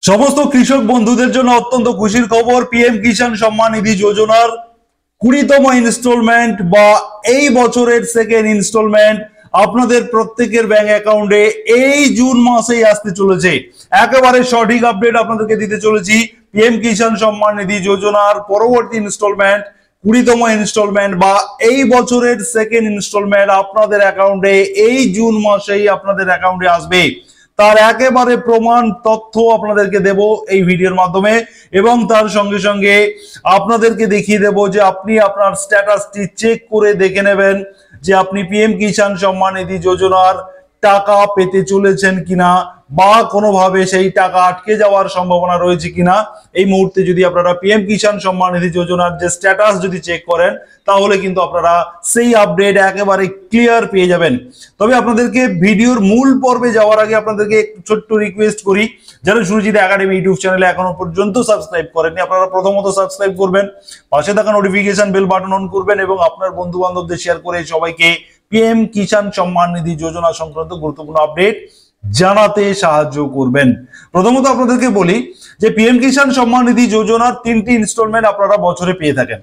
সমস্ত কৃষক বন্ধুদের জন্য অত্যন্ত খুশির খবর। পিএম কিষাণ সম্মান নিধি যোজনার 20তম ইনস্টলমেন্ট বা এই বছরের সেকেন্ড ইনস্টলমেন্ট আপনাদের প্রত্যেকের ব্যাংক অ্যাকাউন্টে এই জুন মাসেই আসতে চলেছে। একেবারে সঠিক আপডেট আপনাদেরকে দিতে চলেছি। পিএম কিষাণ সম্মান নিধি যোজনার পরবর্তী ইনস্টলমেন্ট 20তম ইনস্টলমেন্ট বা এই বছরের সেকেন্ড ইনস্টলমেন্ট আপনাদের অ্যাকাউন্টে এই জুন মাসেই আপনাদের অ্যাকাউন্টে আসবে। তার একেবারে প্রমাণ তথ্য আপনাদেরকে দেব এই ভিডিওর মাধ্যমে এবং তার সঙ্গে সঙ্গে আপনাদেরকে দেখিয়ে দেব যে আপনি আপনার স্ট্যাটাসটি চেক করে দেখে নেবেন যে আপনি পিএম কিষাণ সম্মান নিধি যোজনার টাকা পেতে চলেছেন কিনা বা কোনোভাবে সেই টাকা আটকে যাওয়ার সম্ভাবনা রয়েছে কিনা। এই মুহূর্তে যদি আপনারা পিএম কিষাণ সম্মান নিধি যোজনার যে স্ট্যাটাস যদি চেক করেন তাহলে কিন্তু আপনারা সেই আপডেট একেবারে ক্লিয়ার পেয়ে যাবেন। তবে আপনাদেরকে ভিডিওর মূল পর্বে যাওয়ার আগে আপনাদেরকে একটু ছোট্ট রিকোয়েস্ট করি, যারা সুরজিৎ একাডেমি ইউটিউব চ্যানেলে এখনো পর্যন্ত সাবস্ক্রাইব করেননি আপনারা প্রথমত সাবস্ক্রাইব করবেন, পাশে থাকা নোটিফিকেশন বেল বাটন অন করবেন এবং আপনার বন্ধু বান্ধবদের শেয়ার করে সবাইকে পিএম কিষাণ সম্মান নিধি যোজনা সংক্রান্ত গুরুত্বপূর্ণ আপডেট জানাতে সাহায্য করবেন। প্রথমত আপনাদেরকে বলি যে পিএম কিষাণ সম্মান নিধি যোজনার 3টি ইনস্টলমেন্ট আপনারা বছরে পেয়ে থাকেন।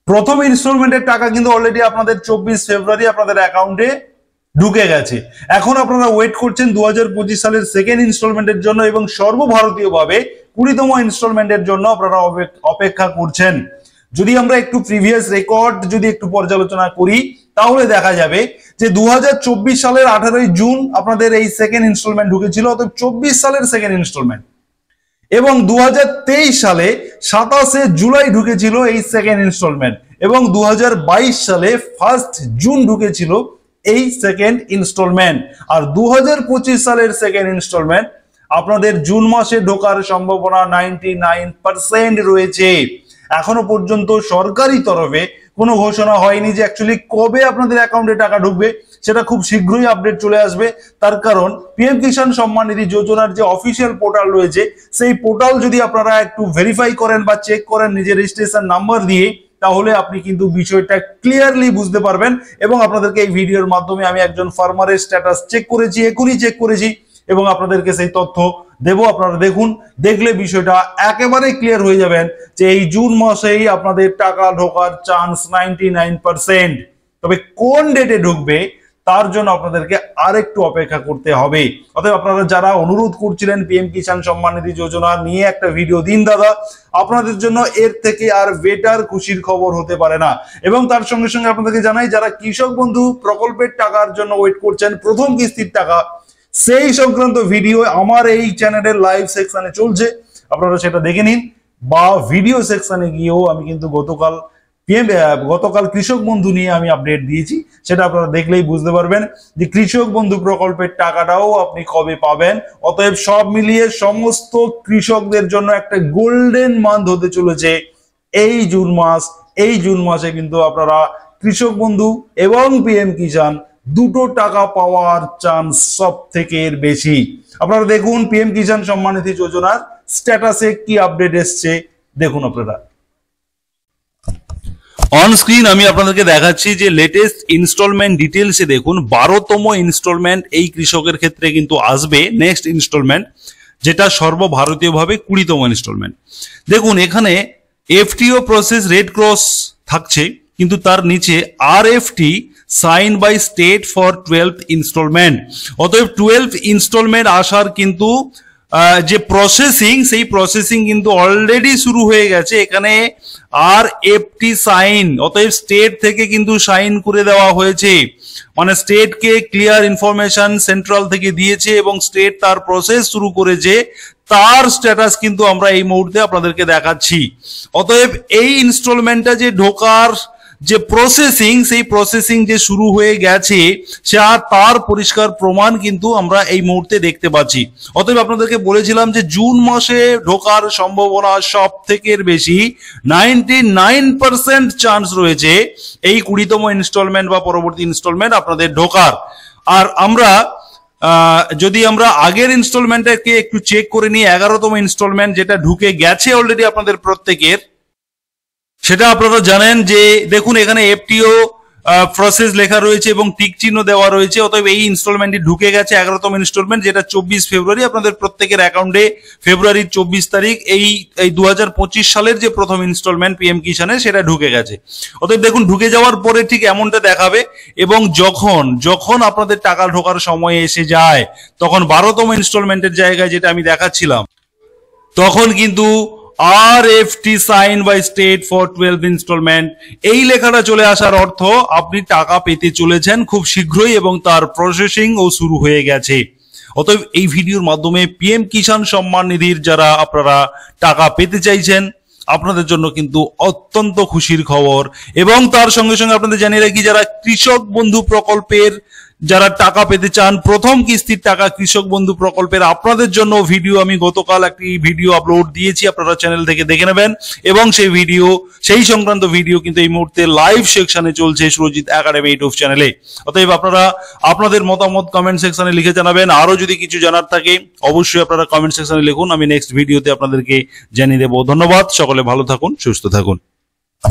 প্রথম ইনস্টলমেন্টের টাকা কিন্তু অলরেডি আপনাদের 24 ফেব্রুয়ারি আপনাদের অ্যাকাউন্টে ঢুকে গেছে। এখন আপনারা ওয়েট করছেন 2025 সালের সেকেন্ড ইনস্টলমেন্টের জন্য এবং সর্বভারতীয়ভাবে 20তম ইনস্টলমেন্টের জন্য আপনারা অপেক্ষা করছেন। যদি আমরা একটু প্রিভিয়াস রেকর্ড যদি একটু পর্যালোচনা করি তাহলে দেখা যাবে যে 2024 সালের 18 জুন আপনাদের এই সেকেন্ড ইনস্টলমেন্ট ঢুকেছিল, অর্থাৎ 24 সালের সেকেন্ড ইনস্টলমেন্ট, এবং 2023 সালে 27 জুলাই ঢুকেছিল এই সেকেন্ড ইনস্টলমেন্ট এবং 2022 সালে 1 জুন ঢুকেছিল এই সেকেন্ড ইনস্টলমেন্ট। আর 2025 সালের সেকেন্ড ইনস্টলমেন্ট আপনাদের জুন মাসে ঢোকার সম্ভাবনা 99% রয়েছে। এখনো পর্যন্ত সরকারি তরফে কোনো ঘোষণা হয়নি যে অ্যাকচুয়ালি কবে আপনাদের অ্যাকাউন্টে টাকা ঢুকবে, সেটা খুব শীঘ্রই আপডেট চলে আসবে। তার কারণ পিএম কিষাণ সম্মান নিধি যোজনার যে অফিসিয়াল পোর্টাল রয়েছে সেই পোর্টাল যদি আপনারা একটু ভেরিফাই করেন বা চেক করেন নিজের রেজিস্ট্রেশন নাম্বার দিয়ে, তাহলে আপনি কিন্তু বিষয়টা ক্লিয়ারলি বুঝতে পারবেন। এবং আপনাদেরকে এই ভিডিওর মাধ্যমে আমি একজন ফার্মারের স্ট্যাটাস চেক করেছি, এখনই চেক করেছি এবং আপনাদেরকে সেই তথ্য দেব। আপনারা দেখুন, দেখলে বিষয়টা একেবারে ক্লিয়ার হয়ে যাবেন যে এই জুন মাসেই আপনাদের টাকা ঢোকার চান্স 99%। তবে কোন ডেটে ঢুকবে তার জন্য আপনাদেরকে আরেকটু অপেক্ষা করতে হবে। অতএব আপনারা যারা অনুরোধ করছিলেন পিএম কিষাণ সম্মান নিধি যোজনা নিয়ে একটা ভিডিও দিন দাদা, আপনাদের জন্য এর থেকে আর বেটার খুশির খবর হতে পারে না। এবং তার সঙ্গে সঙ্গে আপনাদেরকে জানাই যারা কৃষক বন্ধু প্রকল্পের টাকার জন্য ওয়েট করছেন, প্রথম কিস্তির টাকা, সেই সংক্রান্ত ভিডিও আমার এই চ্যানেলের লাইভ সেকশনে চলছে, আপনারা সেটা দেখে নিন। বা ভিডিও সেকশনে গিয়েও আমি কিন্তু গতকাল কৃষক বন্ধু নিয়ে আমি আপডেট দিয়েছি, সেটা আপনারা দেখলেই বুঝতে পারবেন যে কৃষক বন্ধু প্রকল্পের টাকাটাও আপনি কবে পাবেন। অতএব সব মিলিয়ে সমস্ত কৃষকদের জন্য একটা গোল্ডেন মান্থ হতে চলেছে এই জুন মাস। এই জুন মাসে কিন্তু আপনারা কৃষক বন্ধু এবং পিএম কিষাণ দুটো টাকা পাওয়ার চান্স সব থেকে বেশি। আপনারা দেখুন পিএম কিষাণ সম্মান নিধি যোজনার স্ট্যাটাসে কি আপডেট এসছে, দেখুন আপনারা। অন স্ক্রিন আমি আপনাদেরকে দেখাচ্ছি যে লেটেস্ট ইনস্টলমেন্ট ডিটেলসে দেখুন 12তম ইনস্টলমেন্ট এই কৃষকের ক্ষেত্রে কিন্তু আসবে নেক্সট ইনস্টলমেন্ট, যেটা সর্বভারতীয়ভাবে 20তম ইনস্টলমেন্ট। দেখুন এখানে এফটিও প্রসেস রেড ক্রস থাকছে, কিন্তু তার নিচে RFT sign by state for 12th instalment. অতএব 12th ইনস্টলমেন্ট আসার কিন্তু যে প্রসেসিং, সেই প্রসেসিং কিন্তু অলরেডি শুরু হয়ে গেছে। এখানে আরএফটি সাইন, অতএব স্টেট থেকে কিন্তু সাইন করে দেওয়া হয়েছে, মানে স্টেটকে ক্লিয়ার ইনফরমেশন সেন্ট্রাল থেকে দিয়েছে এবং স্টেট তার প্রসেস শুরু করেছে। তার স্ট্যাটাস কিন্তু আমরা এই মুহূর্তে আপনাদেরকে দেখাচ্ছি। অতএব এই ইনস্টলমেন্টটা যে ঢোকার যে প্রসেসিং, সেই প্রসেসিং যে শুরু হয়ে গেছে তার পরিষ্কার প্রমাণ কিন্তু আমরা এই মুহূর্তে দেখতে পাচ্ছি। অতএব আপনাদেরকে বলেছিলাম যে জুন মাসে ঢোকার সম্ভাবনা সব থেকে বেশি, 99% চান্স রয়েছে এই 20তম ইনস্টলমেন্ট বা পরবর্তী ইনস্টলমেন্ট আপনাদের ঢোকার। আর আমরা যদি আমরা আগের ইনস্টলমেন্টকে একটু চেক করে নিই, 11তম ইনস্টলমেন্ট যেটা ঢুকে গেছে অলরেডি আপনাদের প্রত্যেকের, সেটা আপনারা জানেন যে দেখুন এখানে এফটিও প্রসেস লেখা রয়েছে এবং টিক চিহ্ন দেওয়া রয়েছে। অতএব এই ইনস্টলমেন্টটি ঢুকে গেছে 11তম ইনস্টলমেন্ট, যেটা 24 ফেব্রুয়ারি আপনাদের প্রত্যেকের অ্যাকাউন্টে ফেব্রুয়ারির 24 তারিখ এই 2025 সালের যে প্রথম ইনস্টলমেন্ট পিএম কিষানের সেটা ঢুকে গেছে। অতএব দেখুন ঢুকে যাওয়ার পরে ঠিক এমনটা দেখাবে এবং যখন আপনাদের টাকা ঢোকার সময় এসে যায় তখন 12তম ইনস্টলমেন্টের জায়গায় যেটা আমি দেখাচ্ছিলাম তখন কিন্তু RFT sign by state for 12 instalment এই লেখাটা চলে আসার অর্থ আপনি টাকা পেতে চলেছেন খুব শীঘ্রই এবং তার প্রসেসিং ও শুরু হয়ে গেছে। অতএব এই ভিডিওর মাধ্যমে পিএম কিষাণ সম্মান নিধির যারা আপনারা টাকা পেতে চাইছেন আপনাদের জন্য কিন্তু অত্যন্ত খুশির খবর। এবং তার সঙ্গে সঙ্গে আপনাদের জানিয়ে রাখি যারা কৃষক বন্ধু প্রকল্পের যারা টাকা পেতে চান, প্রথম কিস্তির টাকা কৃষক বন্ধু প্রকল্পের আপনাদের জন্য ভিডিও আমি গতকাল একটি ভিডিও আপলোড দিয়েছি, আপনারা চ্যানেল থেকে দেখে নেবেন এবং সেই সংক্রান্ত ভিডিও কিন্তু এই মুহূর্তে লাইভ সেকশনে চলছে সুরজিৎ একাডেমি ইউটিউব চ্যানেলে। অতএব আপনারা আপনাদের মতামত কমেন্ট সেকশনে লিখে জানাবেন। আরো যদি কিছু জানার থাকে অবশ্যই আপনারা কমেন্ট সেকশনে লিখুন, আমি নেক্সট ভিডিওতে আপনাদেরকে জানিয়ে দেবো। ধন্যবাদ, সকলে ভালো থাকুন, সুস্থ থাকুন।